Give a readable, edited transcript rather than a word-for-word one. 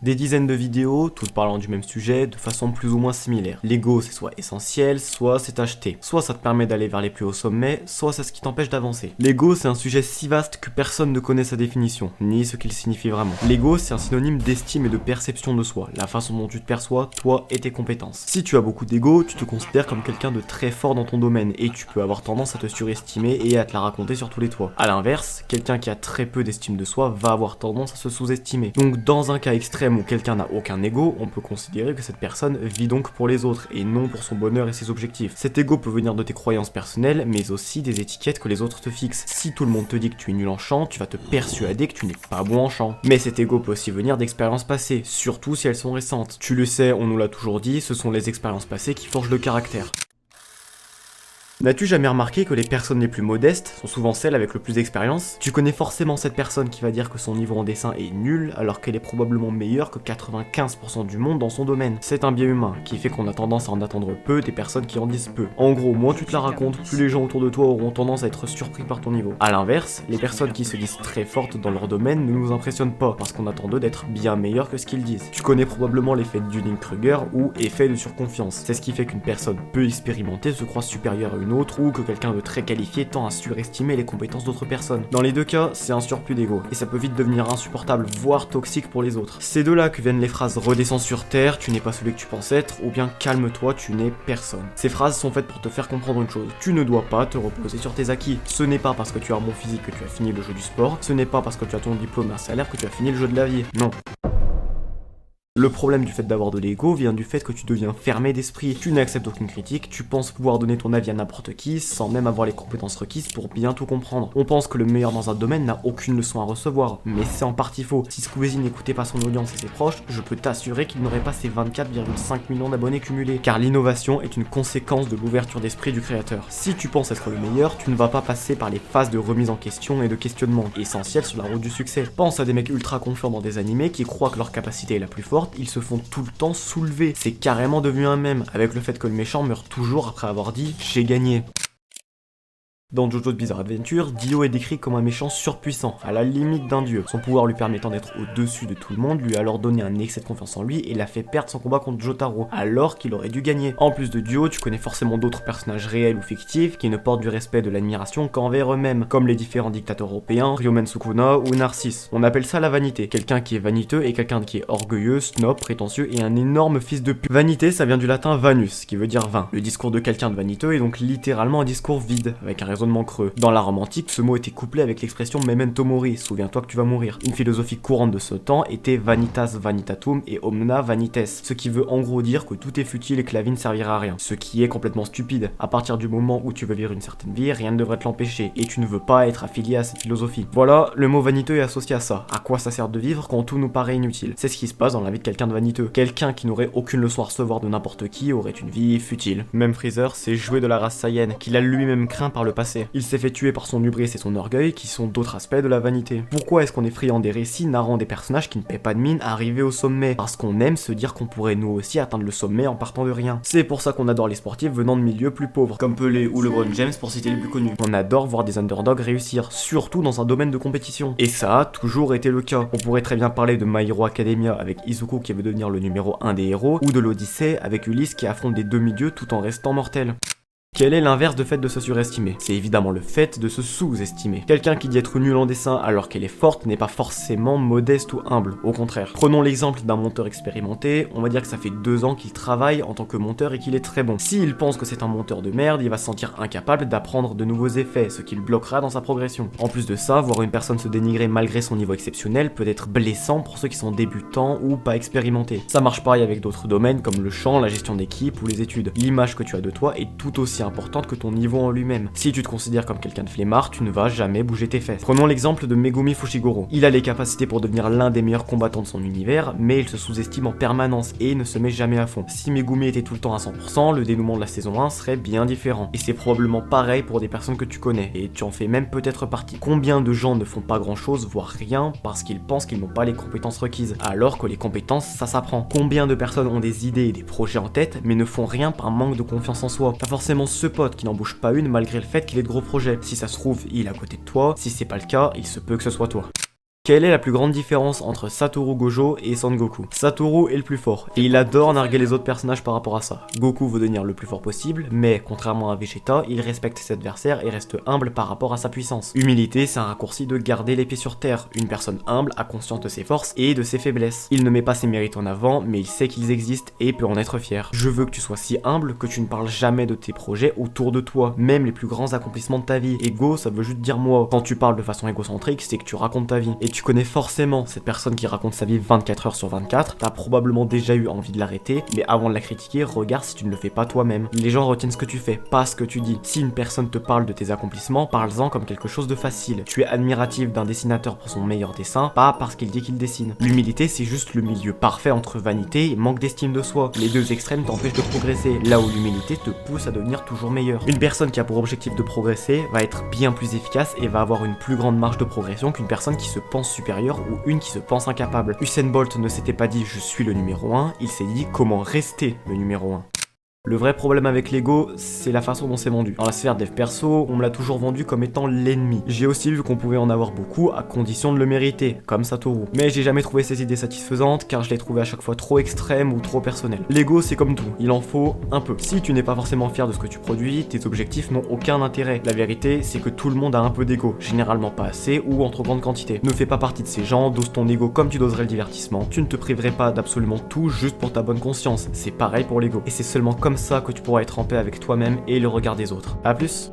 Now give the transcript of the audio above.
Des dizaines de vidéos, toutes parlant du même sujet, de façon plus ou moins similaire. L'ego, c'est soit essentiel, soit c'est acheté. Soit ça te permet d'aller vers les plus hauts sommets, soit c'est ce qui t'empêche d'avancer. L'ego, c'est un sujet si vaste que personne ne connaît sa définition, ni ce qu'il signifie vraiment. L'ego, c'est un synonyme d'estime et de perception de soi, la façon dont tu te perçois, toi et tes compétences. Si tu as beaucoup d'ego, tu te considères comme quelqu'un de très fort dans ton domaine, et tu peux avoir tendance à te surestimer et à te la raconter sur tous les toits. A l'inverse, quelqu'un qui a très peu d'estime de soi va avoir tendance à se sous-estimer. Donc dans un cas extrême où quelqu'un n'a aucun ego, on peut considérer que cette personne vit donc pour les autres et non pour son bonheur et ses objectifs. Cet ego peut venir de tes croyances personnelles, mais aussi des étiquettes que les autres te fixent. Si tout le monde te dit que tu es nul en chant, tu vas te persuader que tu n'es pas bon en chant. Mais cet ego peut aussi venir d'expériences passées, surtout si elles sont récentes. Tu le sais, on nous l'a toujours dit, ce sont les expériences passées qui forgent le caractère. N'as-tu jamais remarqué que les personnes les plus modestes sont souvent celles avec le plus d'expérience? Tu connais forcément cette personne qui va dire que son niveau en dessin est nul alors qu'elle est probablement meilleure que 95% du monde dans son domaine. C'est un biais humain qui fait qu'on a tendance à en attendre peu des personnes qui en disent peu. En gros, moins tu te la racontes, plus les gens autour de toi auront tendance à être surpris par ton niveau. A l'inverse, les personnes qui se disent très fortes dans leur domaine ne nous impressionnent pas parce qu'on attend d'eux d'être bien meilleurs que ce qu'ils disent. Tu connais probablement l'effet Dunning-Kruger ou effet de surconfiance. C'est ce qui fait qu'une personne peu expérimentée se croit supérieure à une autre ou que quelqu'un de très qualifié tend à surestimer les compétences d'autres personnes. Dans les deux cas, c'est un surplus d'ego, et ça peut vite devenir insupportable, voire toxique pour les autres. C'est de là que viennent les phrases redescends sur terre, tu n'es pas celui que tu penses être, ou bien calme-toi, tu n'es personne. Ces phrases sont faites pour te faire comprendre une chose, tu ne dois pas te reposer sur tes acquis. Ce n'est pas parce que tu as un bon physique que tu as fini le jeu du sport, ce n'est pas parce que tu as ton diplôme et un salaire que tu as fini le jeu de la vie. Non. Le problème du fait d'avoir de l'ego vient du fait que tu deviens fermé d'esprit, tu n'acceptes aucune critique, tu penses pouvoir donner ton avis à n'importe qui sans même avoir les compétences requises pour bien tout comprendre. On pense que le meilleur dans un domaine n'a aucune leçon à recevoir, mais c'est en partie faux. Si Squeezie n'écoutait pas son audience et ses proches, je peux t'assurer qu'il n'aurait pas ses 24,5 millions d'abonnés cumulés, car l'innovation est une conséquence de l'ouverture d'esprit du créateur. Si tu penses être le meilleur, tu ne vas pas passer par les phases de remise en question et de questionnement, essentielles sur la route du succès. Pense à des mecs ultra confiants dans des animés qui croient que leur capacité est la plus forte, ils se font tout le temps soulever. C'est carrément devenu un mème, avec le fait que le méchant meurt toujours après avoir dit « j'ai gagné ». Dans JoJo's Bizarre Adventure, Dio est décrit comme un méchant surpuissant, à la limite d'un dieu. Son pouvoir lui permettant d'être au-dessus de tout le monde lui a alors donné un excès de confiance en lui et l'a fait perdre son combat contre Jotaro, alors qu'il aurait dû gagner. En plus de Dio, tu connais forcément d'autres personnages réels ou fictifs qui ne portent du respect et de l'admiration qu'envers eux-mêmes, comme les différents dictateurs européens, Ryomen Sukuna ou Narcisse. On appelle ça la vanité. Quelqu'un qui est vaniteux est quelqu'un qui est orgueilleux, snob, prétentieux et un énorme fils de pute. Vanité, ça vient du latin vanus, qui veut dire vain. Le discours de quelqu'un de vaniteux est donc littéralement un discours vide, avec un raisonnement creux. Dans l'art romantique, ce mot était couplé avec l'expression memento mori, souviens-toi que tu vas mourir. Une philosophie courante de ce temps était vanitas vanitatum et omnia vanites, ce qui veut en gros dire que tout est futile et que la vie ne servira à rien. Ce qui est complètement stupide. À partir du moment où tu veux vivre une certaine vie, rien ne devrait te l'empêcher, et tu ne veux pas être affilié à cette philosophie. Voilà, le mot vaniteux est associé à ça. À quoi ça sert de vivre quand tout nous paraît inutile? C'est ce qui se passe dans la vie de quelqu'un de vaniteux. Quelqu'un qui n'aurait aucune leçon à recevoir de n'importe qui aurait une vie futile. Même Freezer, c'est joué de la race Saiyan, qu'il a lui-même craint par le passé. Il s'est fait tuer par son hubris et son orgueil, qui sont d'autres aspects de la vanité. Pourquoi est-ce qu'on est friand des récits narrant des personnages qui ne paient pas de mine arrivés au sommet? Parce qu'on aime se dire qu'on pourrait nous aussi atteindre le sommet en partant de rien. C'est pour ça qu'on adore les sportifs venant de milieux plus pauvres, comme Pelé ou LeBron James pour citer les plus connus. On adore voir des underdogs réussir, surtout dans un domaine de compétition. Et ça a toujours été le cas. On pourrait très bien parler de My Hero Academia avec Izuku qui veut devenir le numéro 1 des héros, ou de l'Odyssée avec Ulysse qui affronte des demi-dieux tout en restant mortel. Quel est l'inverse de fait de se surestimer? C'est évidemment le fait de se sous-estimer. Quelqu'un qui dit être nul en dessin alors qu'elle est forte n'est pas forcément modeste ou humble, au contraire. Prenons l'exemple d'un monteur expérimenté, on va dire que ça fait 2 ans qu'il travaille en tant que monteur et qu'il est très bon. S'il pense que c'est un monteur de merde, il va se sentir incapable d'apprendre de nouveaux effets, ce qui le bloquera dans sa progression. En plus de ça, voir une personne se dénigrer malgré son niveau exceptionnel peut être blessant pour ceux qui sont débutants ou pas expérimentés. Ça marche pareil avec d'autres domaines comme le chant, la gestion d'équipe ou les études. L'image que tu as de toi est tout aussi importante que ton niveau en lui-même. Si tu te considères comme quelqu'un de flemmard, tu ne vas jamais bouger tes fesses. Prenons l'exemple de Megumi Fushiguro. Il a les capacités pour devenir l'un des meilleurs combattants de son univers, mais il se sous-estime en permanence et ne se met jamais à fond. Si Megumi était tout le temps à 100%, le dénouement de la saison 1 serait bien différent. Et c'est probablement pareil pour des personnes que tu connais, et tu en fais même peut-être partie. Combien de gens ne font pas grand-chose, voire rien, parce qu'ils pensent qu'ils n'ont pas les compétences requises, alors que les compétences, ça s'apprend. Combien de personnes ont des idées et des projets en tête, mais ne font rien par manque de confiance en soi? Pas forcément ce pote qui n'en bouge pas une malgré le fait qu'il ait de gros projets. Si ça se trouve, il est à côté de toi, si c'est pas le cas, il se peut que ce soit toi. Quelle est la plus grande différence entre Satoru Gojo et Son Goku? Satoru est le plus fort, et il adore narguer les autres personnages par rapport à ça. Goku veut devenir le plus fort possible, mais contrairement à Vegeta, il respecte ses adversaires et reste humble par rapport à sa puissance. Humilité, c'est un raccourci de garder les pieds sur terre. Une personne humble a conscience de ses forces et de ses faiblesses. Il ne met pas ses mérites en avant, mais il sait qu'ils existent et peut en être fier. Je veux que tu sois si humble que tu ne parles jamais de tes projets autour de toi, même les plus grands accomplissements de ta vie. Ego, ça veut juste dire moi. Quand tu parles de façon égocentrique, c'est que tu racontes ta vie. Et tu connais forcément cette personne qui raconte sa vie 24 heures sur 24, t'as probablement déjà eu envie de l'arrêter, mais avant de la critiquer, regarde si tu ne le fais pas toi-même. Les gens retiennent ce que tu fais, pas ce que tu dis. Si une personne te parle de tes accomplissements, parle-en comme quelque chose de facile. Tu es admiratif d'un dessinateur pour son meilleur dessin, pas parce qu'il dit qu'il dessine. L'humilité, c'est juste le milieu parfait entre vanité et manque d'estime de soi. Les deux extrêmes t'empêchent de progresser, là où l'humilité te pousse à devenir toujours meilleur. Une personne qui a pour objectif de progresser va être bien plus efficace et va avoir une plus grande marge de progression qu'une personne qui se pense supérieure ou une qui se pense incapable. Usain Bolt ne s'était pas dit je suis le numéro 1, il s'est dit comment rester le numéro 1. Le vrai problème avec l'ego, c'est la façon dont c'est vendu. Dans la sphère dev perso, on me l'a toujours vendu comme étant l'ennemi. J'ai aussi vu qu'on pouvait en avoir beaucoup à condition de le mériter, comme Satoru. Mais j'ai jamais trouvé ces idées satisfaisantes car je les trouvais à chaque fois trop extrêmes ou trop personnelles. L'ego, c'est comme tout, il en faut un peu. Si tu n'es pas forcément fier de ce que tu produis, tes objectifs n'ont aucun intérêt. La vérité, c'est que tout le monde a un peu d'ego, généralement pas assez ou en trop grande quantité. Ne fais pas partie de ces gens, dose ton ego comme tu doserais le divertissement. Tu ne te priverais pas d'absolument tout juste pour ta bonne conscience. C'est pareil pour l'ego. Et c'est seulement comme ça que tu pourras être en paix avec toi-même et le regard des autres. A plus.